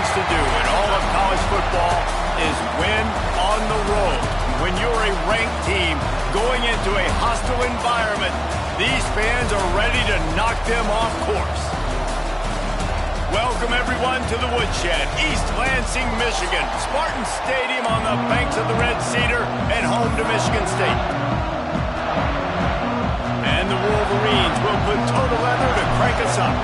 likes to do in all of college football is win on the road. When you're a ranked team going into a hostile environment, these fans are ready to knock them off course. Welcome, everyone, to the Woodshed, East Lansing, Michigan. Spartan Stadium on the banks of the Red Cedar and home to Michigan State. And the Wolverines will put total leather to crank us up.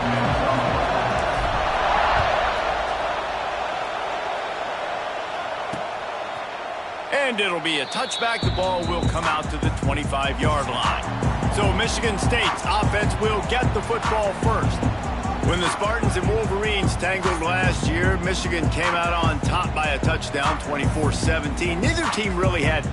And it'll be a touchback. The ball will come out to the 25-yard line. So Michigan State's offense will get the football first. When the Spartans and Wolverines tangled last year, Michigan came out on top by a touchdown, 24-17. Neither team really had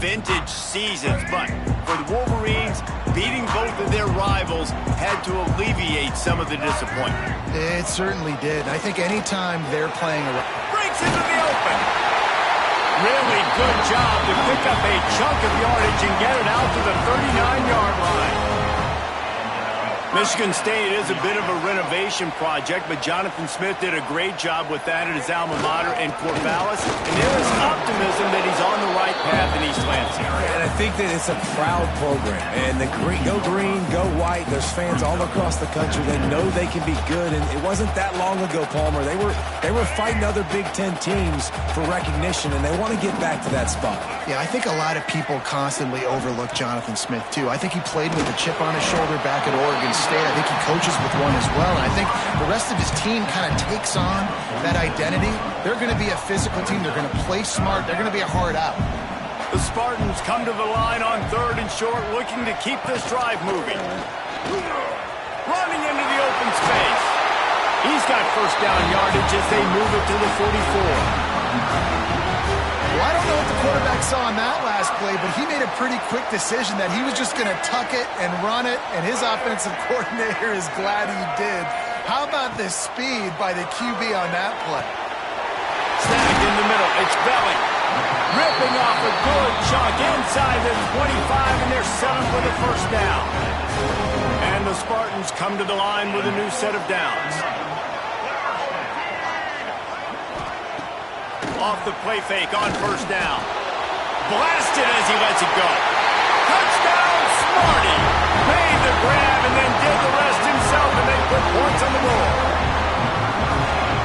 vintage seasons, but for the Wolverines, beating both of their rivals had to alleviate some of the disappointment. It certainly did. I think anytime they're playing around... Breaks into the open. Really good job to pick up a chunk of yardage and get it out to the 39-yard line. Michigan State is a bit of a renovation project, but Jonathan Smith did a great job with that at his alma mater in Corvallis, and there is optimism that he's on the right path in East Lansing. And I think that it's a proud program, and the go green, go white. There's fans all across the country. They know they can be good, and it wasn't that long ago, Palmer. They were fighting other Big Ten teams for recognition, and they want to get back to that spot. Yeah, I think a lot of people constantly overlook Jonathan Smith, too. I think he played with a chip on his shoulder back at Oregon State. I think he coaches with one as well. And I think the rest of his team kind of takes on that identity. They're going to be a physical team. They're going to play smart. They're going to be a hard out. The Spartans come to the line on 3rd and short, looking to keep this drive moving. Running into the open space. He's got first down yardage as they move it to the 44. Well, I don't know what the quarterback saw on that last play, but he made a pretty quick decision that he was just going to tuck it and run it, and his offensive coordinator is glad he did. How about the speed by the QB on that play? Snagged in the middle. It's Belly. Ripping off a good chunk inside the 25, and they're settled for the first down. And the Spartans come to the line with a new set of downs. Off the play fake on first down. Blasted as he lets it go. Touchdown, Smarty. Made the grab and then did the rest himself, and they put points on the board.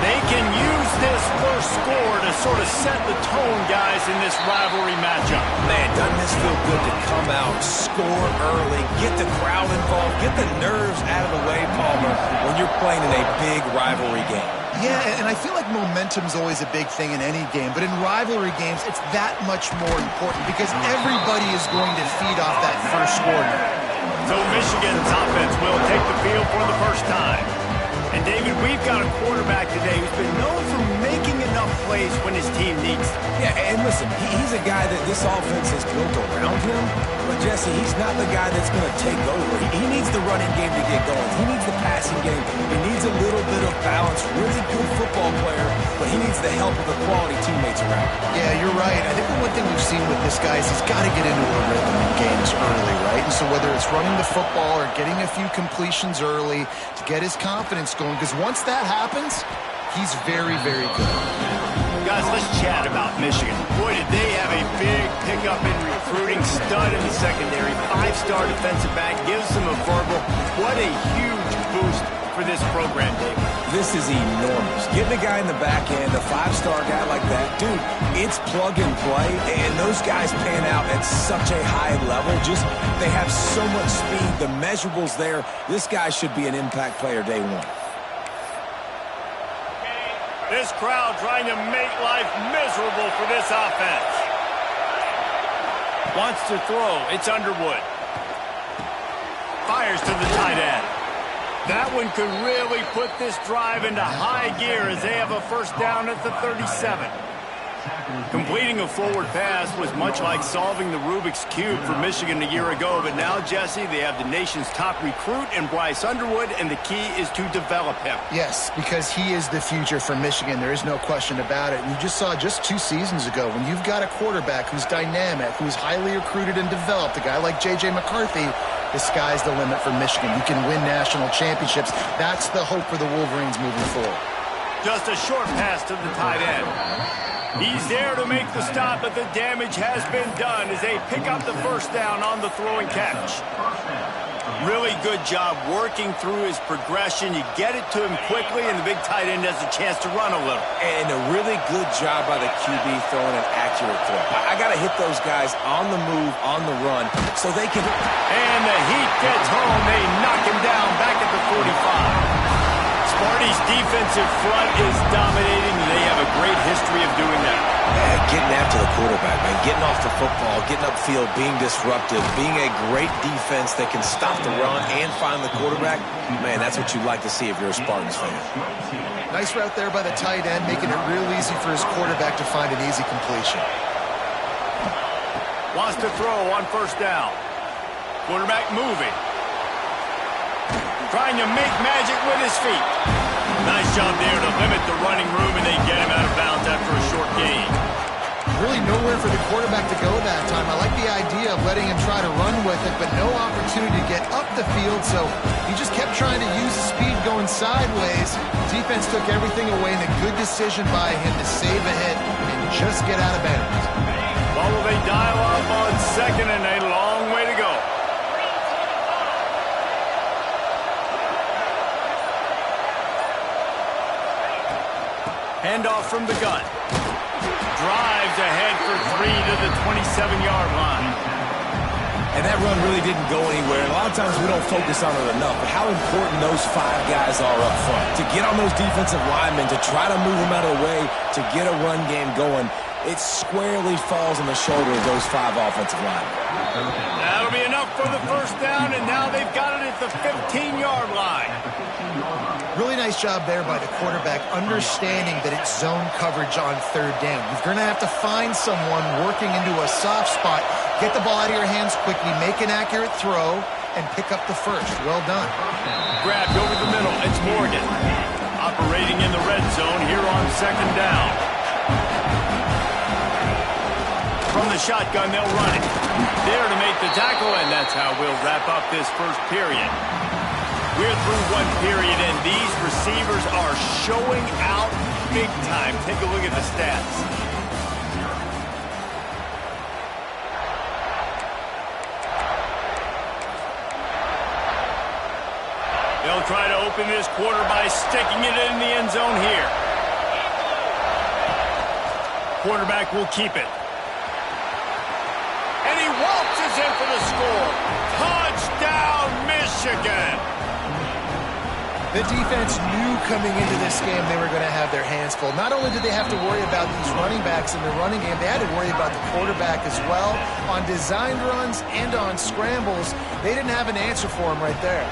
They can use this first score to sort of set the tone, guys, in this rivalry matchup. Man, doesn't this feel good to come out, score early, get the crowd involved, get the nerves out of the way, Palmer, when you're playing in a big rivalry game. Yeah, and I feel like momentum's always a big thing in any game, but in rivalry games, it's that much more important because everybody is going to feed off that first score. So Michigan's offense will take the field for the first time. And David, we've got a quarterback today who's been known for making enough plays when his team needs them. Yeah, and listen, he's a guy that this offense is built around him. But, Jesse, he's not the guy that's going to take over. He needs the running game to get going. He needs the passing game. He needs a little bit of balance. Really good football player, but he needs the help of the quality teammates around him. Yeah, you're right. I think the one thing we've seen with this guy is he's got to get into a rhythm in games early, right? And so whether it's running the football or getting a few completions early to get his confidence going, because once that happens, he's very, very good. Guys, let's chat about Michigan. Boy, did they have a big pickup in recruiting. Stud in the secondary. 5-star defensive back. Gives them a verbal. What a huge boost for this program, Dave. This is enormous. Getting a guy in the back end, a 5-star guy like that, dude, it's plug and play, and those guys pan out at such a high level. Just, they have so much speed. The measurables there. This guy should be an impact player day one. This crowd trying to make life miserable for this offense. Wants to throw. It's Underwood. Fires to the tight end. That one could really put this drive into high gear as they have a first down at the 37. Completing a forward pass was much like solving the Rubik's Cube for Michigan a year ago, but now, Jesse, they have the nation's top recruit in Bryce Underwood, and the key is to develop him. Yes, because he is the future for Michigan. There is no question about it. And you just saw just 2 seasons ago, when you've got a quarterback who's dynamic, who's highly recruited and developed, a guy like J.J. McCarthy, the sky's the limit for Michigan. You can win national championships. That's the hope for the Wolverines moving forward. Just a short pass to the tight end. He's there to make the stop, but the damage has been done as they pick up the first down on the throw and catch. Really good job working through his progression. You get it to him quickly, and the big tight end has a chance to run a little. And a really good job by the QB throwing an accurate throw. I got to hit those guys on the move, on the run, so they can... And the heat gets home. They knock him down back at the 45. Sparty's defensive front is dominating. They have a great history of doing that. Yeah, getting after the quarterback, man. Getting off the football, getting upfield, being disruptive, being a great defense that can stop the run and find the quarterback. Man, that's what you'd like to see if you're a Spartans fan. Nice route there by the tight end, making it real easy for his quarterback to find an easy completion. Wants to throw on first down. Quarterback moving. Trying to make magic with his feet. Nice job there to limit the running room, and they get him out of bounds after a short gain. Really nowhere for the quarterback to go that time. I like the idea of letting him try to run with it, but no opportunity to get up the field, so he just kept trying to use the speed going sideways. Defense took everything away, and a good decision by him to save a hit and just get out of bounds. Well, will they dial up on second and a long way to go? Handoff from the gun. Drives ahead for 3 to the 27-yard line. And that run really didn't go anywhere. And a lot of times we don't focus on it enough, but how important those 5 guys are up front. To get on those defensive linemen, to try to move them out of the way, to get a run game going, it squarely falls on the shoulder of those 5 offensive linemen. That'll be enough for the first down, and now they've got it at the 15-yard line. Really nice job there by the quarterback, understanding that it's zone coverage on third down. You're going to have to find someone working into a soft spot, get the ball out of your hands quickly, make an accurate throw, and pick up the first. Well done. Grabbed over the middle. It's Morgan. Operating in the red zone here on second down. From the shotgun, they'll run it. There to make the tackle, and that's how we'll wrap up this first period. We're through one period, and these receivers are showing out big time. Take a look at the stats. They'll try to open this quarter by sticking it in the end zone here. Quarterback will keep it. And he waltzes in for the score. Touchdown, Michigan! The defense knew coming into this game they were going to have their hands full. Not only did they have to worry about these running backs in the running game, they had to worry about the quarterback as well. On designed runs and on scrambles, they didn't have an answer for him right there.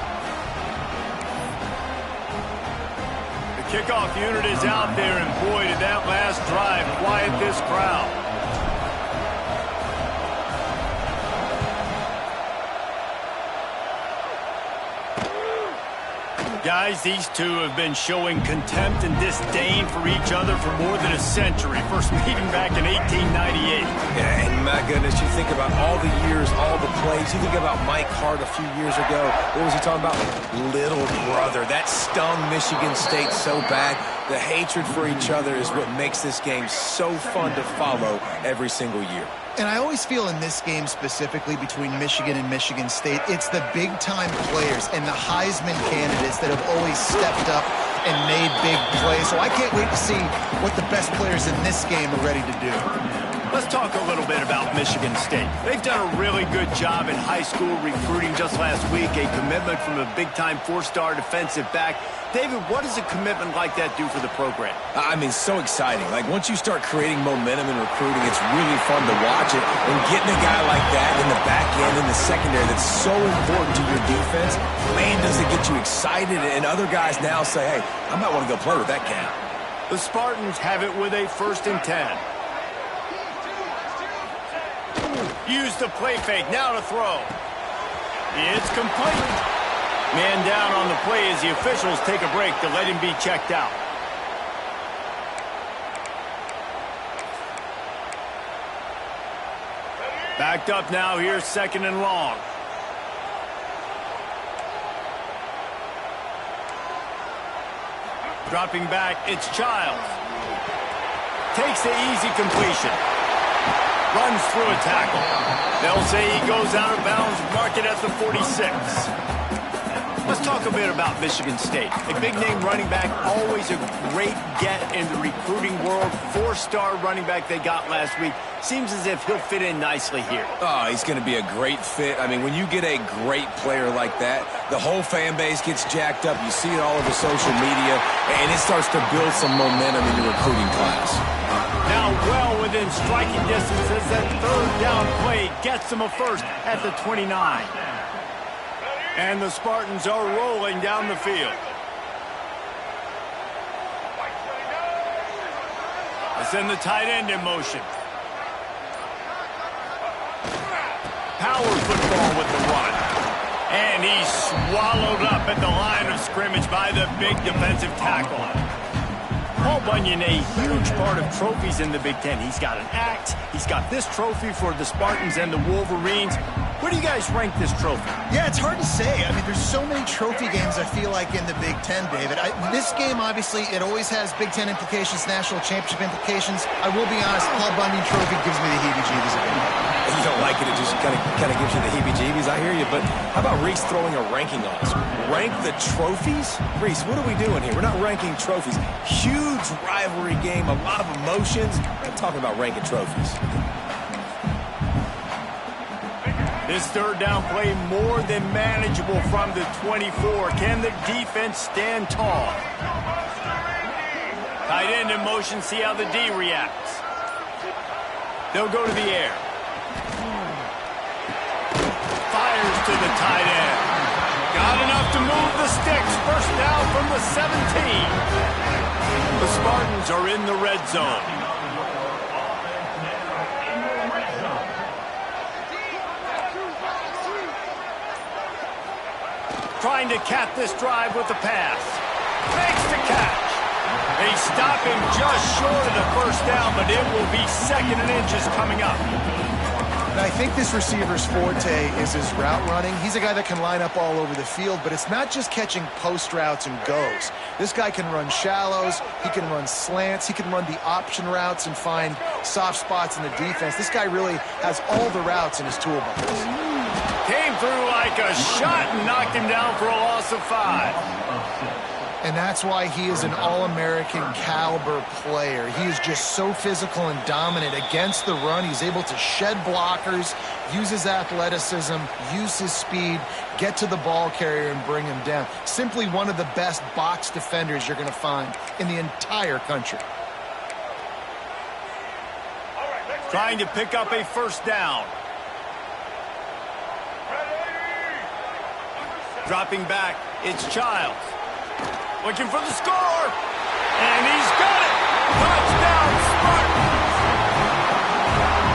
The kickoff unit is out there, and boy, did that last drive quiet this crowd. Guys, these two have been showing contempt and disdain for each other for more than a century. First meeting back in 1898. Yeah, and my goodness, you think about all the years, all the plays. You think about Mike Hart a few years ago. What was he talking about? Little brother. That stung Michigan State so bad. The hatred for each other is what makes this game so fun to follow every single year. And I always feel in this game specifically between Michigan and Michigan State, it's the big-time players and the Heisman candidates that have always stepped up and made big plays. So I can't wait to see what the best players in this game are ready to do. Let's talk a little bit about Michigan State. They've done a really good job in high school recruiting. Just last week, a commitment from a big-time 4-star defensive back. David, what does a commitment like that do for the program? I mean, so exciting. Like, once you start creating momentum in recruiting, it's really fun to watch it. And getting a guy like that in the back end, in the secondary, that's so important to your defense, man, does it get you excited. And other guys now say, hey, I might want to go play with that cat. The Spartans have it with a 1st and 10. Use the play fake, now to throw. It's complete. Man down on the play as the officials take a break to let him be checked out. Backed up now, here's 2nd and long. Dropping back, it's Childs. Takes the easy completion. Runs through a tackle. They'll say he goes out of bounds, mark it at the 46. Let's talk a bit about Michigan State. A big-name running back, always a great get in the recruiting world. 4-star running back they got last week. Seems as if he'll fit in nicely here. Oh, he's going to be a great fit. I mean, when you get a great player like that, the whole fan base gets jacked up. You see it all over social media, and it starts to build some momentum in your recruiting class. Now well within striking distance as that third down play gets him a first at the 29. And the Spartans are rolling down the field. They send the tight end in motion. Power football with the run. And he's swallowed up at the line of scrimmage by the big defensive tackle. Paul Bunyan, a huge part of trophies in the Big Ten. He's got an axe. He's got this trophy for the Spartans and the Wolverines. Where do you guys rank this trophy? Yeah, it's hard to say. I mean, there's so many trophy games, I feel like, in the Big Ten, David. This game, obviously, it always has Big Ten implications, national championship implications. I will be honest, Paul Bunyan trophy gives me the heebie-jeebies a bit. You don't like it just kind of gives you the heebie-jeebies. I hear you, but how about Reese throwing a ranking on us? Rank the trophies? Reese, what are we doing here? We're not ranking trophies. Huge rivalry game, a lot of emotions. We're not talking about ranking trophies. This third down play more than manageable from the 24. Can the defense stand tall? Tight end in motion, see how the D reacts. They'll go to the air. Fires to the tight end. Got enough to move the sticks. First down from the 17. The Spartans are in the red zone. Trying to cap this drive with the pass. Makes the catch. They stop him just short of the first down, but it will be second and inches coming up. And I think this receiver's forte is his route running. He's a guy that can line up all over the field, but it's not just catching post routes and goes. This guy can run shallows, he can run slants, he can run the option routes and find soft spots in the defense. This guy really has all the routes in his toolbox. Came through like a shot and knocked him down for a loss of 5. And that's why he is an All-American caliber player. He is just so physical and dominant against the run. He's able to shed blockers, use his athleticism, use his speed, get to the ball carrier and bring him down. Simply one of the best box defenders you're going to find in the entire country. Trying to pick up a first down. Dropping back, it's Childs. Looking for the score. And he's got it. Touchdown, Spartans.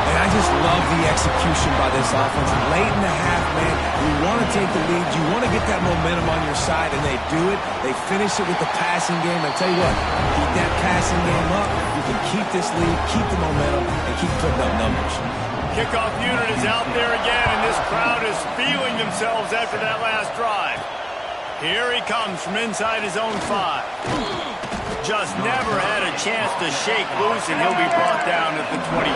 And I just love the execution by this offense. Late in the half, man, you want to take the lead. You want to get that momentum on your side, and they do it. They finish it with the passing game. I tell you what, keep that passing game up. You can keep this lead, keep the momentum, and keep putting up numbers. Kickoff unit is out there again, and this crowd is feeling themselves after that last drive. Here he comes from inside his own 5. Just never had a chance to shake loose, and he'll be brought down at the 24.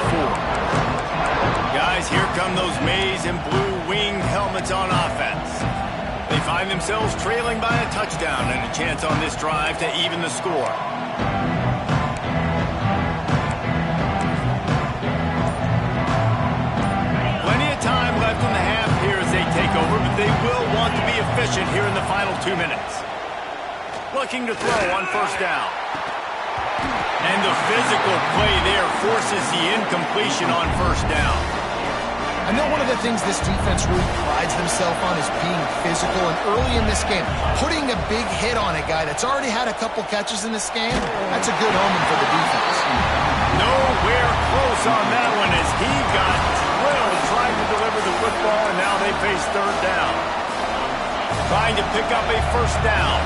Guys, here come those maize and blue winged helmets on offense. They find themselves trailing by a touchdown and a chance on this drive to even the score. Time left in the half here as they take over, but they will want to be efficient here in the final 2 minutes. Looking to throw on first down. And the physical play there forces the incompletion on first down. I know one of the things this defense really prides themselves on is being physical, and early in this game, putting a big hit on a guy that's already had a couple catches in this game, that's a good omen for the defense. Nowhere close on that one as he got drilled trying to deliver the football, and now they face third down. Trying to pick up a first down.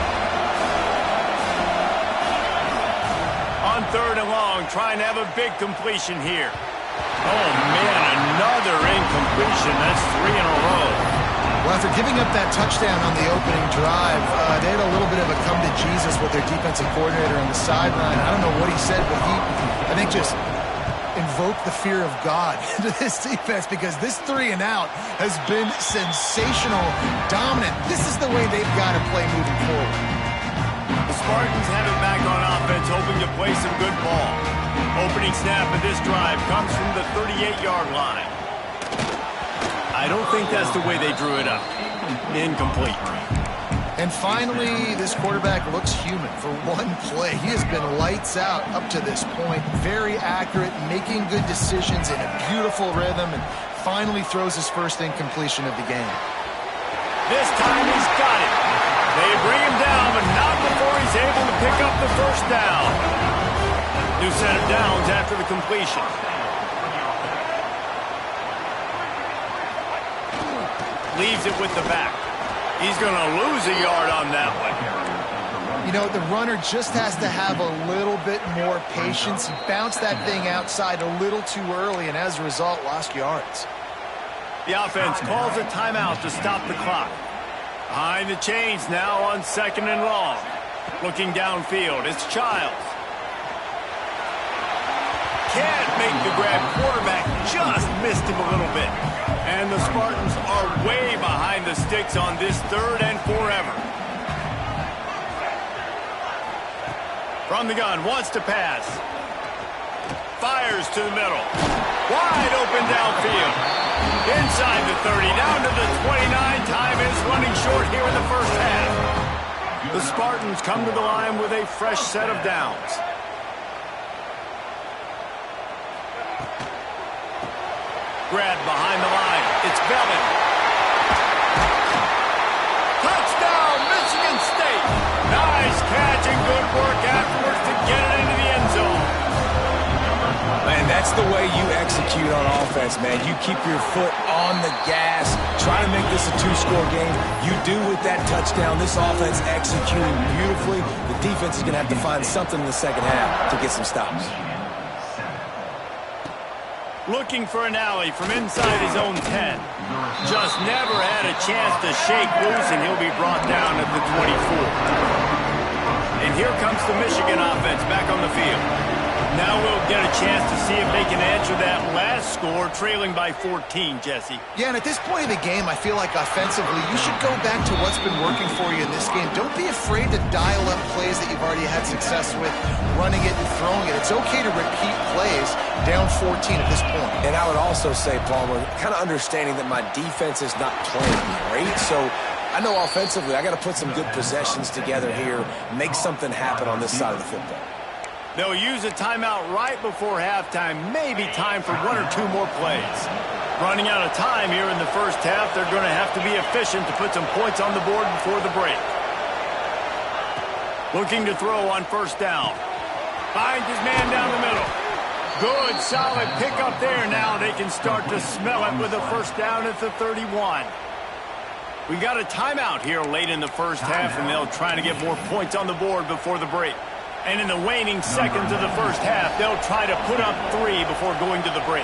On third and long, trying to have a big completion here. Oh, man, another incompletion. That's 3 in a row. Well, after giving up that touchdown on the opening drive, they had a little bit of a come to Jesus with their defensive coordinator on the sideline. I don't know what he said, but he, I think, just invoked the fear of God into this defense, because this 3-and-out has been sensational, dominant. This is the way they've got to play moving forward. The Spartans have it back on offense, hoping to play some good ball. Opening snap of this drive comes from the 38-yard line. I don't think that's the way they drew it up. Incomplete. And finally, this quarterback looks human for one play. He has been lights out up to this point. Very accurate, making good decisions in a beautiful rhythm, and finally throws his first incompletion of the game. This time he's got it. They bring him down, but not before he's able to pick up the first down. New set of downs after the completion. Leaves it with the back. He's going to lose a yard on that one. You know, the runner just has to have a little bit more patience. He bounced that thing outside a little too early, and as a result, lost yards. The offense calls a timeout to stop the clock. Behind the chains now on 2nd and long. Looking downfield, it's Childs. Can't make the grab. Quarterback just missed him a little bit. And the Spartans are way behind the sticks on this 3rd and forever. From the gun, wants to pass. Fires to the middle. Wide open downfield. Inside the 30, down to the 29. Time is running short here in the first half. The Spartans come to the line with a fresh set of downs. Grab behind the line. It's Bellick. Touchdown, Michigan State. Nice catch and good work afterwards to get it into the end zone. Man, that's the way you execute on offense, man. You keep your foot on the gas. Try to make this a 2-score game. You do with that touchdown. This offense executing beautifully. The defense is going to have to find something in the second half to get some stops. Looking for an alley from inside his own 10. Just never had a chance to shake loose, and he'll be brought down at the 24. And here comes the Michigan offense back on the field. Now we'll get a chance to see if they can answer that last score, trailing by 14, Jesse. Yeah, and at this point of the game, I feel like offensively, you should go back to what's been working for you in this game. Don't be afraid to dial up plays that you've already had success with, running it and throwing it. It's okay to repeat plays down 14 at this point. And I would also say, Palmer, kind of understanding that my defense is not playing great, so I know offensively I got to put some good possessions together here, make something happen on this side of the football. They'll use a timeout right before halftime, maybe time for 1 or 2 more plays. Running out of time here in the first half, they're going to have to be efficient to put some points on the board before the break. Looking to throw on first down. Finds his man down the middle. Good, solid pickup there. Now they can start to smell it with a first down at the 31. We got a timeout here late in the first half, and they'll try to get more points on the board before the break. And in the waning seconds of the first half, they'll try to put up 3 before going to the break.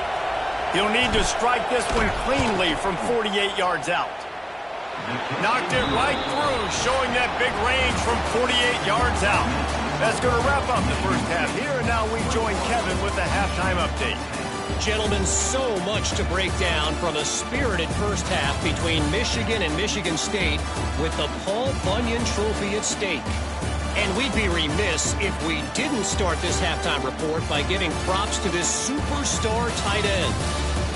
He'll need to strike this one cleanly from 48 yards out. Knocked it right through, showing that big range from 48 yards out. That's going to wrap up the first half here, and now we join Kevin with the halftime update. Gentlemen, so much to break down from a spirited first half between Michigan and Michigan State with the Paul Bunyan Trophy at stake. And we'd be remiss if we didn't start this halftime report by giving props to this superstar tight end.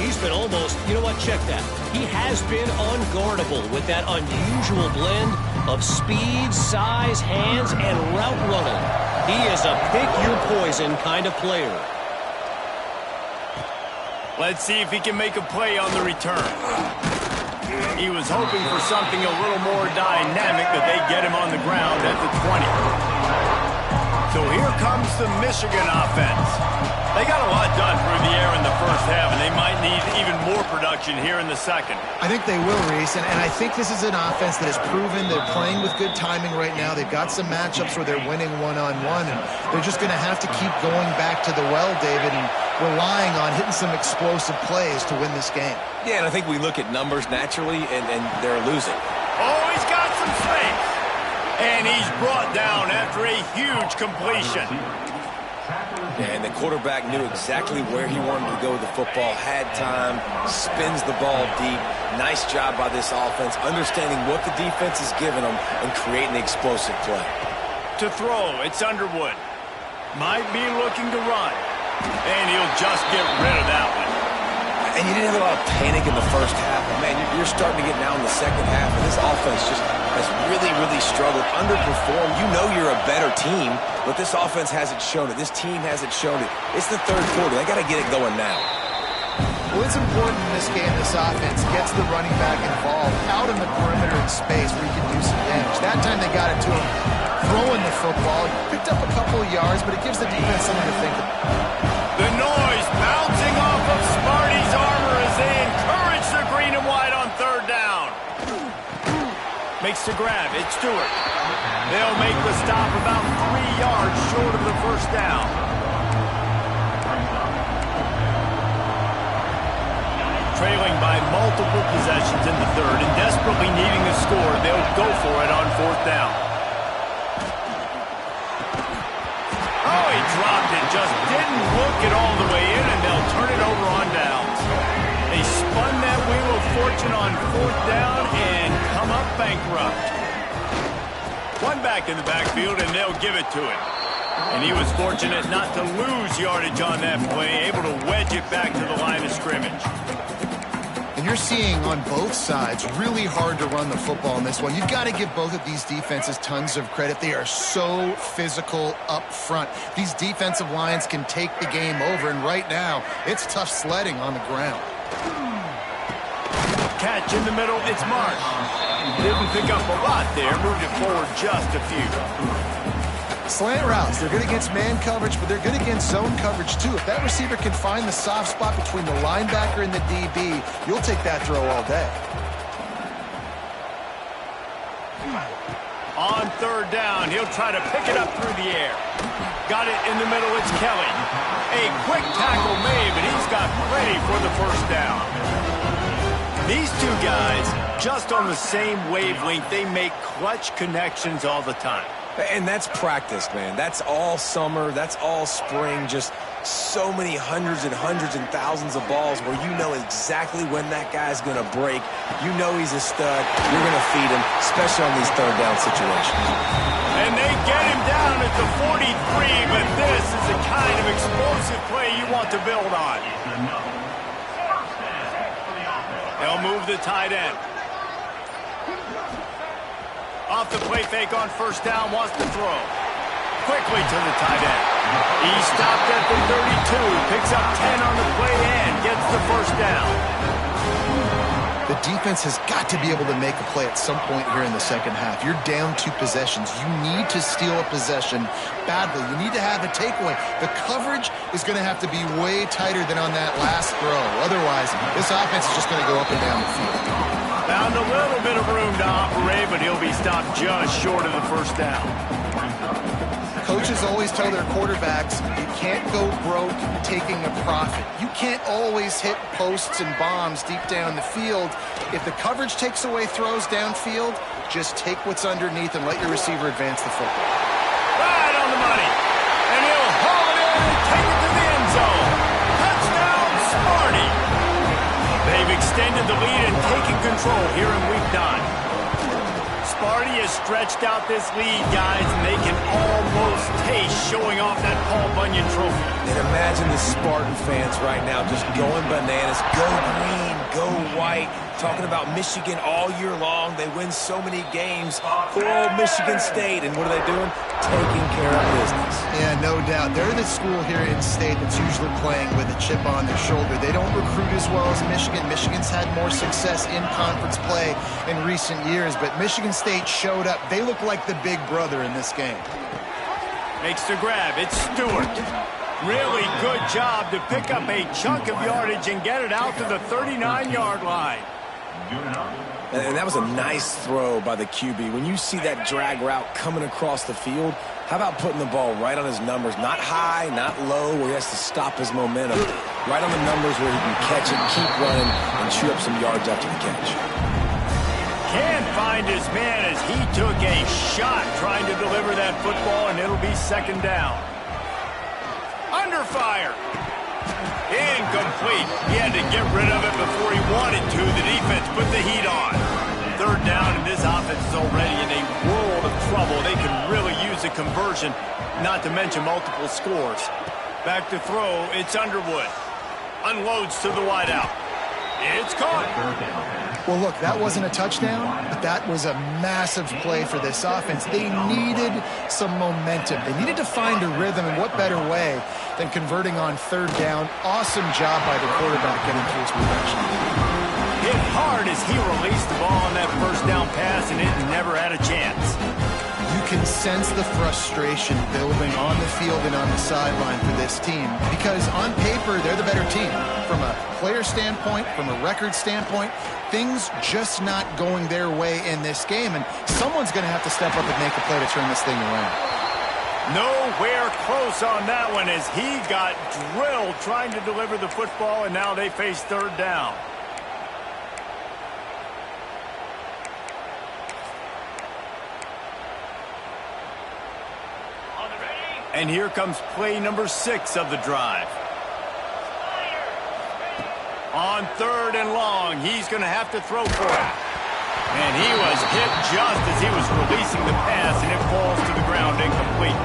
He's been almost, you know what, check that. He has been unguardable with that unusual blend of speed, size, hands, and route running. He is a pick-your-poison kind of player. Let's see if he can make a play on the return. He was hoping for something a little more dynamic, but they get him on the ground at the 20. So here comes the Michigan offense. They got a lot done through the air in the first half, and they might need even more production here in the second. I think they will, Reese, and I think this is an offense that has proven they're playing with good timing right now. They've got some matchups where they're winning one-on-one, and they're just going to have to keep going back to the well, David, and relying on hitting some explosive plays to win this game. Yeah, and I think we look at numbers naturally, and they're losing. Oh, he's got some space. And he's brought down after a huge completion. And the quarterback knew exactly where he wanted to go with the football, had time, spins the ball deep. Nice job by this offense, understanding what the defense is giving them and creating the explosive play. To throw, it's Underwood. Might be looking to run. And he'll just get rid of that one. And you didn't have a lot of panic in the first half. But man, you're starting to get now in the second half, and this offense just has really, really struggled, underperformed. You know you're a better team, but this offense hasn't shown it. This team hasn't shown it. It's the third quarter. They got to get it going now. Well, it's important in this game, this offense gets the running back involved out in the perimeter in space where he can do some damage. That time they got it to him throwing the football. Picked up a couple of yards, but it gives the defense something to think about. The noise bouncing off of Smarty's armor as they encourage the green and white on third down. Makes the grab. It's Stewart. They'll make the stop about 3 yards short of the first down. Trailing by multiple possessions in the third and desperately needing a score, they'll go for it on fourth down. Oh, he dropped it. Just didn't look it all the way in, and they'll turn it over on downs. They spun that wheel of fortune on fourth down and come up bankrupt. One back in the backfield, and they'll give it to him. And he was fortunate not to lose yardage on that play, able to wedge it back to the line of scrimmage. And you're seeing on both sides really hard to run the football in this one. You've got to give both of these defenses tons of credit. They are so physical up front. These defensive lines can take the game over, and right now it's tough sledding on the ground. Catch in the middle, it's Marsh. Didn't pick up a lot there, moved it forward just a few. Slant routes, they're good against man coverage, but they're good against zone coverage too. If that receiver can find the soft spot between the linebacker and the DB, you'll take that throw all day. On third down, he'll try to pick it up through the air. Got it in the middle, it's Kelly. A quick tackle made, but he's got plenty for the first down. These two guys, just on the same wavelength, they make clutch connections all the time. And that's practice, man. That's all summer. That's all spring. Just so many hundreds and thousands of balls where you know exactly when that guy's going to break. You know he's a stud. You're going to feed him, especially on these third down situations. And they get him down at the 43, but this is the kind of explosive play you want to build on. They'll move the tight end. Off the play fake on first down, wants to throw. Quickly to the tight end. He stopped at the 32, picks up 10 on the play and gets the first down. The defense has got to be able to make a play at some point here in the second half. You're down 2 possessions. You need to steal a possession badly. You need to have a takeaway. The coverage is going to have to be way tighter than on that last throw. Otherwise, this offense is just going to go up and down the field. Found a little bit of room to operate, but he'll be stopped just short of the first down. Coaches always tell their quarterbacks, you can't go broke taking a profit. You can't always hit posts and bombs deep down the field. If the coverage takes away throws downfield, just take what's underneath and let your receiver advance the football. Right on the money. And he'll haul it in and take it to the end zone. Touchdown, Smarty. They've extended the lead and taken control here in week 9. Sparty has stretched out this lead, guys, and they can almost taste showing off that Paul Bunyan trophy. And imagine the Spartan fans right now just going bananas. Go green, go white. Talking about Michigan all year long. They win so many games. Poor old Michigan State. And what are they doing? Taking care of business. Yeah, no doubt. They're the school here in state that's usually playing with a chip on their shoulder. They don't recruit as well as Michigan. Michigan's had more success in conference play in recent years, but Michigan State showed up. They look like the big brother in this game. Makes the grab. It's Stewart. Really good job to pick up a chunk of yardage and get it out to the 39-yard line. And that was a nice throw by the QB. When you see that drag route coming across the field, how about putting the ball right on his numbers? Not high, not low, where he has to stop his momentum. Right on the numbers where he can catch it, keep running, and chew up some yards after the catch. Can't find his man as he took a shot trying to deliver that football, and it'll be second down. Under fire. Incomplete. He had to get rid of it before he wanted to. The defense put the heat on. Third down, and this offense is already in a world of trouble. They can really use a conversion, not to mention multiple scores. Back to throw, it's Underwood. Unloads to the wideout. It's caught. Well, look, that wasn't a touchdown, but that was a massive play for this offense. They needed some momentum. They needed to find a rhythm, and what better way than converting on third down. Awesome job by the quarterback getting through his progression. Hit hard as he released the ball on that first down pass, and it never had a chance. You can sense the frustration building on the field and on the sideline for this team because on paper, they're the better team. From a player standpoint, from a record standpoint, things just not going their way in this game, and someone's going to have to step up and make a play to turn this thing around. Nowhere close on that one as he got drilled trying to deliver the football, and now they face third down. And here comes play number 6 of the drive. On third and long, he's going to have to throw for it. And he was hit just as he was releasing the pass, and it falls to the ground incomplete.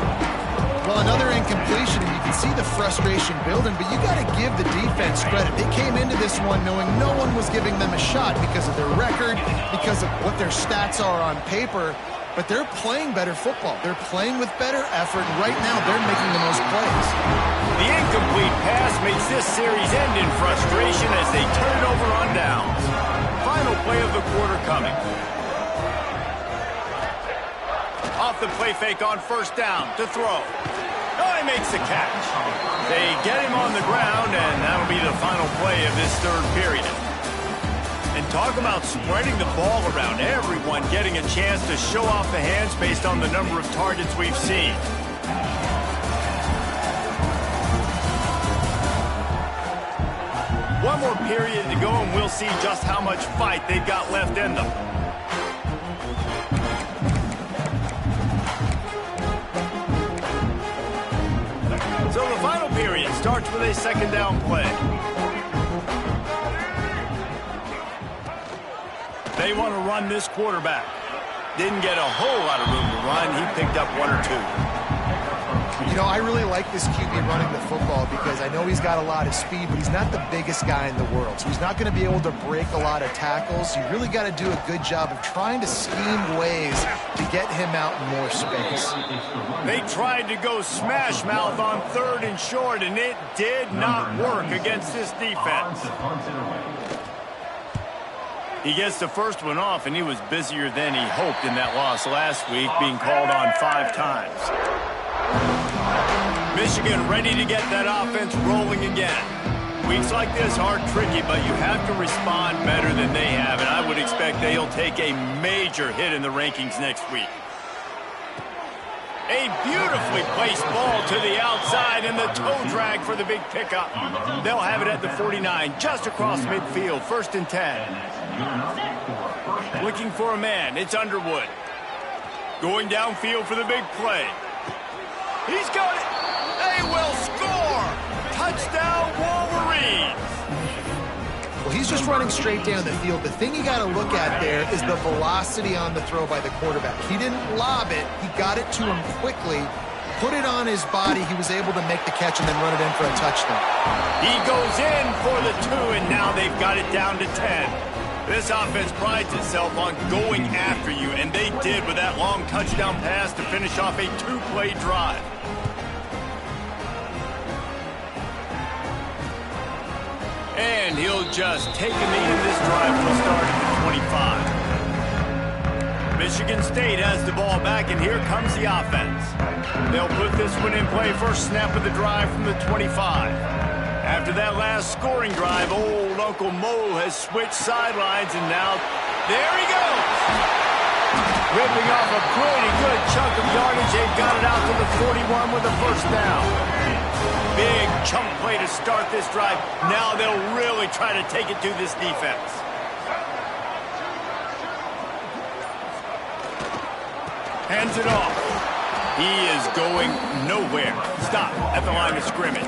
Well, another incompletion, and you can see the frustration building, but you got to give the defense credit. They came into this one knowing no one was giving them a shot because of their record, because of what their stats are on paper. But they're playing better football. They're playing with better effort, and right now they're making the most plays. The incomplete pass makes this series end in frustration as they turn it over on downs. Final play of the quarter coming. Off the play fake on first down to throw. Oh, he makes the catch. They get him on the ground, and that'll be the final play of this third period. And talk about spreading the ball around, everyone getting a chance to show off the hands based on the number of targets we've seen. One more period to go, and we'll see just how much fight they've got left in them. So the final period starts with a second down play. They want to run this quarterback. Didn't get a whole lot of room to run. He picked up 1 or 2. You know, I really like this QB running the football because I know he's got a lot of speed, but he's not the biggest guy in the world. So he's not going to be able to break a lot of tackles. You really got to do a good job of trying to scheme ways to get him out in more space. They tried to go smash mouth on third and short, and it did not work against this defense. He gets the first one off, and he was busier than he hoped in that loss last week, being called on 5 times. Michigan ready to get that offense rolling again. Weeks like this are tricky, but you have to respond better than they have, and I would expect they'll take a major hit in the rankings next week. A beautifully placed ball to the outside, and the toe drag for the big pickup. They'll have it at the 49, just across midfield, 1st and 10. Looking for a man, it's Underwood. Going downfield for the big play. He's got it. They will score. Touchdown, Wolverines. Well, he's just running straight down the field. The thing you got to look at there is the velocity on the throw by the quarterback. He didn't lob it. He got it to him quickly, put it on his body. He was able to make the catch and then run it in for a touchdown. He goes in for the 2, and now they've got it down to 10. This offense prides itself on going after you, and they did with that long touchdown pass to finish off a 2-play drive. And he'll just take a knee, and this drive will start at the 25. Michigan State has the ball back, and here comes the offense. They'll put this one in play, first snap of the drive from the 25. After that last scoring drive, old Uncle Mo has switched sidelines, and now there he goes. Ripping off a pretty good chunk of yardage. They've got it out to the 41 with a first down. Big chunk play to start this drive. Now they'll really try to take it to this defense. Hands it off. He is going nowhere. Stop at the line of scrimmage.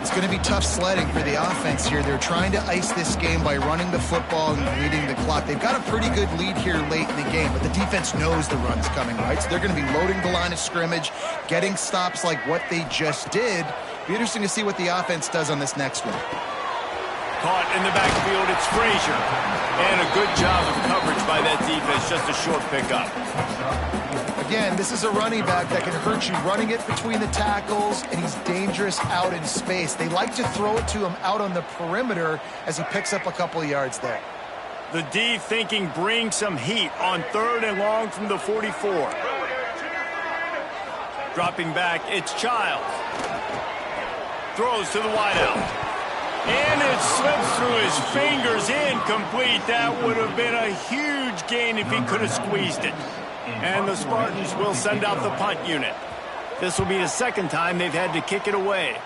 It's going to be tough sledding for the offense here. They're trying to ice this game by running the football and leading the clock. They've got a pretty good lead here late in the game, but the defense knows the run's coming, right? So they're going to be loading the line of scrimmage, getting stops like what they just did. Be interesting to see what the offense does on this next one. Caught in the backfield, it's Frazier. And a good job of coverage by that defense, just a short pickup. Again, this is a running back that can hurt you running it between the tackles, and he's dangerous out in space. They like to throw it to him out on the perimeter as he picks up a couple of yards there. The D thinking bring some heat on 3rd and long from the 44. Dropping back, it's Childs. Throws to the wideout. And it slips through his fingers, incomplete. That would have been a huge gain if he could have squeezed it. And the Spartans will send out the punt unit. This will be the second time they've had to kick it away.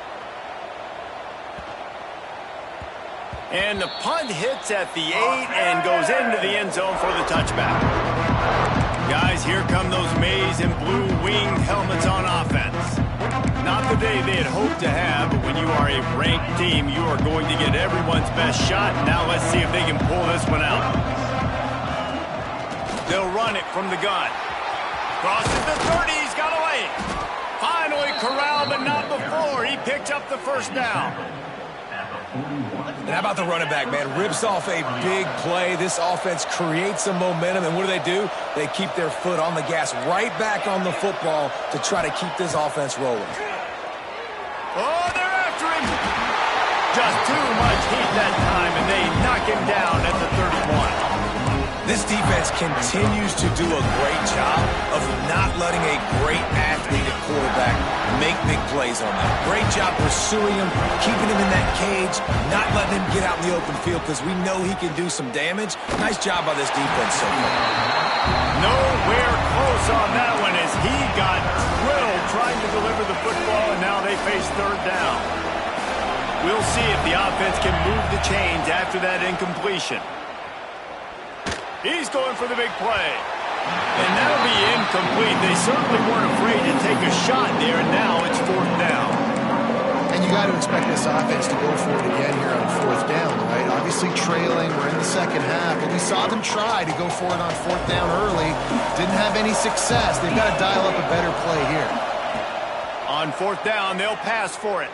And the punt hits at the 8 and goes into the end zone for the touchback. Guys, here come those maize and blue winged helmets on offense. Not the day they had hoped to have, but when you are a ranked team, you are going to get everyone's best shot. Now let's see if they can pull this one out. They'll run it from the gun. Crosses the 30, he's got away. Finally corralled, but not before. He picked up the first down. And how about the running back, man? Rips off a big play. This offense creates some momentum, and what do? They keep their foot on the gas, right back on the football to try to keep this offense rolling. Oh, they're after him. Just too much heat that time, and they knock him down at the 31. This defense continues to do a great job of not letting a great athlete at quarterback make big plays on them. Great job pursuing him, keeping him in that cage, not letting him get out in the open field because we know he can do some damage. Nice job by this defense so far. Nowhere close on that one as he got drilled trying to deliver the football, and now they face 3rd down. We'll see if the offense can move the chains after that incompletion. He's going for the big play. And that'll be incomplete. They certainly weren't afraid to take a shot there, and now it's 4th down. And you got to expect this offense to go for it again here on 4th down, right? Obviously trailing, we're in the second half, but we saw them try to go for it on 4th down early. Didn't have any success. They've got to dial up a better play here. On 4th down, they'll pass for it.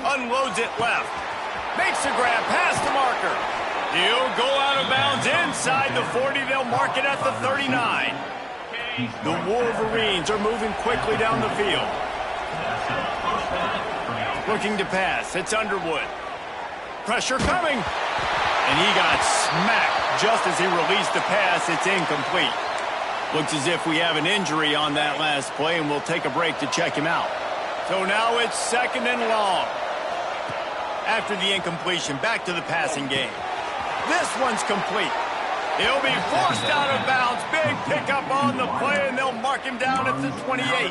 Unloads it left. Makes a grab past the marker. He'll go out of bounds inside the 40. They'll mark it at the 39. The Wolverines are moving quickly down the field. Looking to pass. It's Underwood. Pressure coming. And he got smacked just as he released the pass. It's incomplete. Looks as if we have an injury on that last play, and we'll take a break to check him out. So now it's 2nd and long. After the incompletion, back to the passing game. This one's complete. He'll be forced out of bounds. Big pickup on the play, and they'll mark him down at the 28.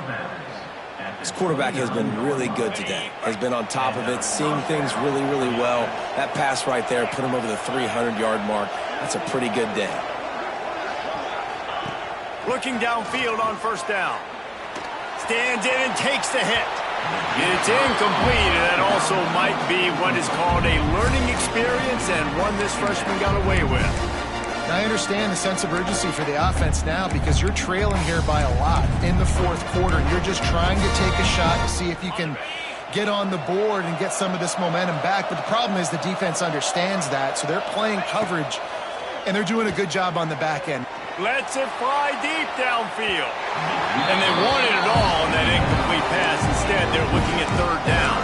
This quarterback has been really good today. Has been on top of it, seeing things really, really well. That pass right there put him over the 300-yard mark. That's a pretty good day. Looking downfield on 1st down. Stands in and takes the hit. It's incomplete, and that also might be what is called a learning experience and one this freshman got away with. I understand the sense of urgency for the offense now because you're trailing here by a lot in the 4th quarter. You're just trying to take a shot to see if you can get on the board and get some of this momentum back. But the problem is the defense understands that, so they're playing coverage, and they're doing a good job on the back end. Lets it fly deep downfield. And they wanted it all on that incomplete pass. Instead, they're looking at 3rd down.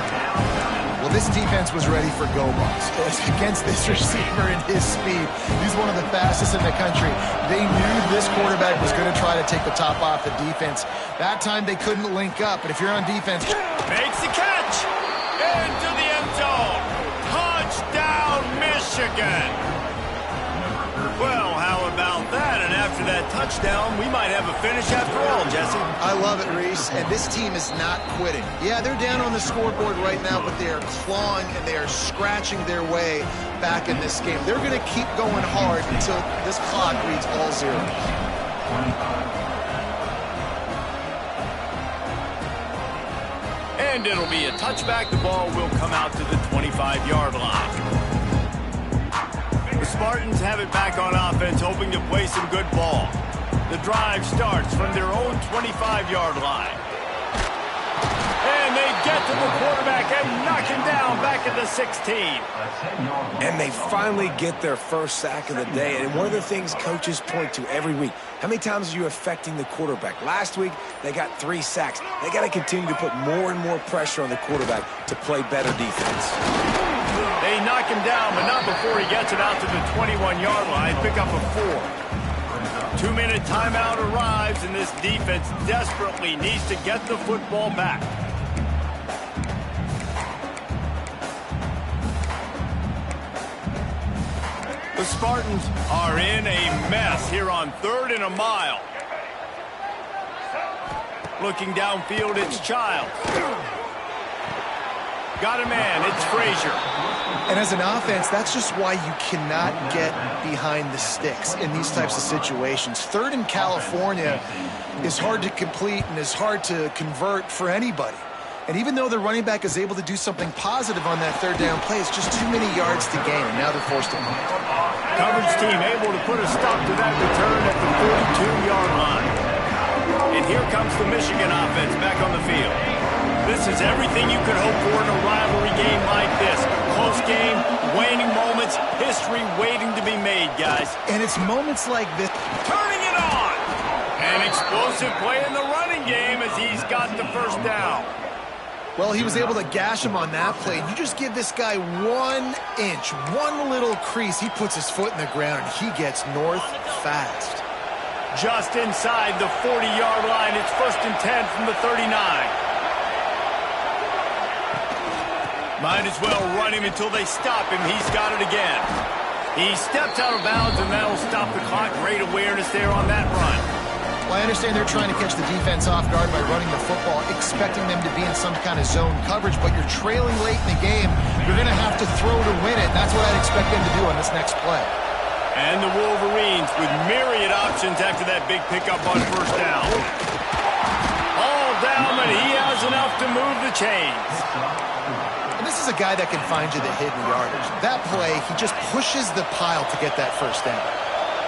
Well, this defense was ready for go-bucks against this receiver and his speed. He's one of the fastest in the country. They knew this quarterback was going to try to take the top off the defense. That time they couldn't link up, but if you're on defense... Makes the catch! And touchdown, we might have a finish after all, Jesse. I love it, Reese, and this team is not quitting. Yeah, they're down on the scoreboard right now, but they are clawing and they are scratching their way back in this game. They're going to keep going hard until this clock reads all zeros. And it'll be a touchback. The ball will come out to the 25-yard line. The Spartans have it back on offense, hoping to play some good ball. The drive starts from their own 25-yard line. And they get to the quarterback and knock him down back at the 16. And they finally get their first sack of the day. And one of the things coaches point to every week, how many times are you affecting the quarterback? Last week, they got 3 sacks. They got to continue to put more and more pressure on the quarterback to play better defense. They knock him down, but not before he gets it out to the 21-yard line. Pick up a 4. 2-minute timeout arrives, and this defense desperately needs to get the football back. The Spartans are in a mess here on 3rd and a mile. Looking downfield, it's Childs. Got a man, it's Frazier. And as an offense, that's just why you cannot get behind the sticks in these types of situations. 3rd in California is hard to complete and is hard to convert for anybody. And even though the running back is able to do something positive on that 3rd down play, it's just too many yards to gain, and now they're forced to punt. Coverage team able to put a stop to that return at the 42-yard line. And here comes the Michigan offense back on the field. This is everything you could hope for in a rivalry game like this. Close game, waning moments, history waiting to be made, guys. And it's moments like this. Turning it on! An explosive play in the running game as he's got the first down. Well, he was able to gash him on that play. You just give this guy 1 inch, one little crease. He puts his foot in the ground, and he gets north fast. Just inside the 40-yard line, it's 1st and 10 from the 39. Might as well run him until they stop him. He's got it again. He steps out of bounds, and that'll stop the clock. Great awareness there on that run. Well, I understand they're trying to catch the defense off guard by running the football, expecting them to be in some kind of zone coverage, but you're trailing late in the game. You're going to have to throw to win it. That's what I'd expect them to do on this next play. And the Wolverines with myriad options after that big pickup on 1st down. All down, but he has enough to move the chains. And this is a guy that can find you the hidden yardage. That play, he just pushes the pile to get that 1st down.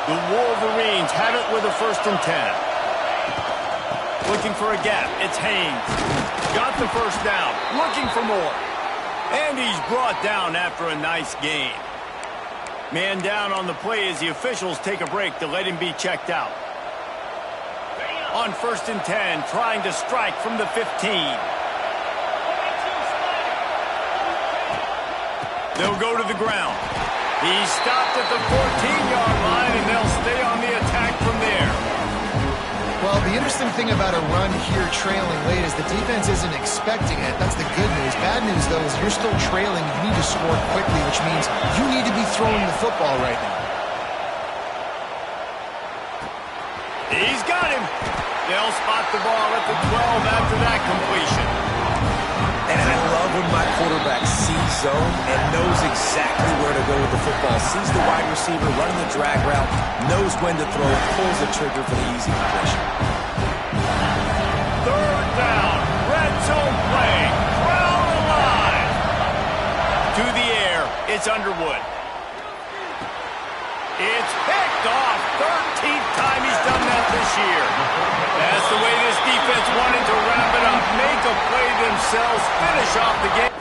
The Wolverines have it with a 1st and 10. Looking for a gap, it's Haynes. Got the 1st down, looking for more. And he's brought down after a nice gain. Man down on the play as the officials take a break to let him be checked out. On 1st and 10, trying to strike from the 15. They'll go to the ground. He's stopped at the 14-yard line, and they'll stay on the attack from there. Well, the interesting thing about a run here trailing late is the defense isn't expecting it. That's the good news. Bad news, though, is you're still trailing. You need to score quickly, which means you need to be throwing the football right now. He's got him. They'll spot the ball at the 12 after that completion. And I love when my quarterback sees zone and knows exactly where to go with the football. Sees the wide receiver running the drag route, knows when to throw, pulls the trigger for the easy completion. 3rd down, red zone play, crowd alive. To the air, it's Underwood. It's picked off. 13th time he's done that this year. That's the way this defense wanted to wrap it up. Make a play themselves. Finish off the game.